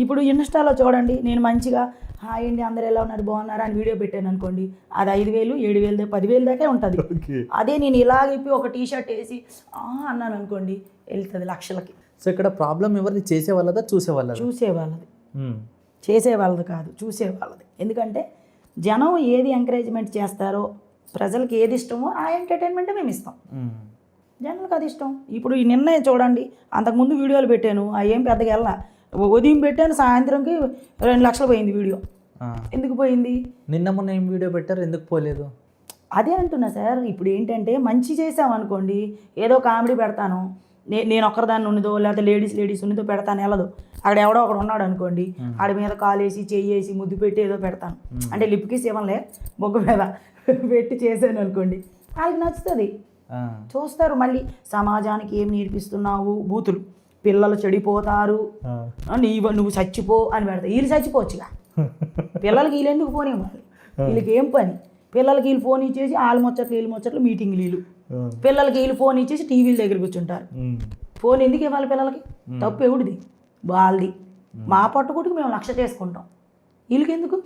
ఇప్పుడు ఇన్స్టాలో చూడండి, నేను మంచిగా హాయ్ అండి అందరు ఎలా ఉన్నారు బాగున్నారా అని వీడియో పెట్టాను అనుకోండి, అది 5,000 7,000 10,000 దాకా ఉంటుంది. అదే నేను ఇలాగైపోయి ఒక టీ షర్ట్ వేసి అన్నాను అనుకోండి, వెళ్తుంది లక్షలకి. సో ఇక్కడ ప్రాబ్లం ఎవరిది, చేసేవాళ్ళదా చూసేవాళ్ళదా? చూసేవాళ్ళది, చేసేవాళ్ళది కాదు, చూసేవాళ్ళది. ఎందుకంటే జనం ఏది ఎంకరేజ్మెంట్ చేస్తారో, ప్రజలకి ఏది ఇష్టమో ఆ ఎంటర్టైన్మెంటే మేము ఇస్తాం. జనాలకు అది ఇష్టం. ఇప్పుడు ఈ నిన్నే చూడండి, అంతకుముందు వీడియోలు పెట్టాను, అవి ఏం పెద్దగా వెళ్ళా. ఉదయం పెట్టాను, సాయంత్రంకి 2 లక్షలు పోయింది వీడియో. ఎందుకు పోయింది? నిన్న మొన్న ఏం వీడియో పెట్టారు, ఎందుకు పోలేదు? అదే అంటున్నా సార్. ఇప్పుడు ఏంటంటే మంచి చేసామనుకోండి, ఏదో కామెడీ పెడతాను, నేను ఒక్కరిదాన్ని ఉన్నదో లేకపోతే లేడీస్ ఉన్నదో పెడతాను, వెళ్ళదు. అక్కడ ఎవడో ఒకడు ఉన్నాడు అనుకోండి, ఆడి మీద కాలేసి చెయ్యేసి ముద్దు పెట్టి ఏదో పెడతాను. అంటే లిప్కి ఇవ్వలే, బొగ్గ మీద పెట్టి చేశాను అనుకోండి, వాళ్ళకి నచ్చుతుంది, చూస్తారు. మళ్ళీ సమాజానికి ఏం నేర్పిస్తున్నావు, బూతులు, పిల్లలు చెడిపోతారు, నువ్వు చచ్చిపో అని పెడతారు. వీళ్ళు చచ్చిపోవచ్చుగా, పిల్లలకి వీళ్ళు ఎందుకు ఫోన్ ఇవ్వాలి? వీళ్ళకి ఏం పని? పిల్లలకి వీళ్ళు ఫోన్ ఇచ్చేసి వీళ్ళు ముచ్చట్లు మీటింగ్లు, వీళ్ళు పిల్లలకి వీళ్ళు ఫోన్ ఇచ్చేసి టీవీల దగ్గర కూర్చుంటారు. ఫోన్ ఎందుకు ఇవ్వాలి పిల్లలకి? తప్పు ఎవడిది? వాళ్ళది. మా పట్టుకుట్టుకు మేము 1,00,000 చేసుకుంటాం, వీళ్ళకి ఎందుకు?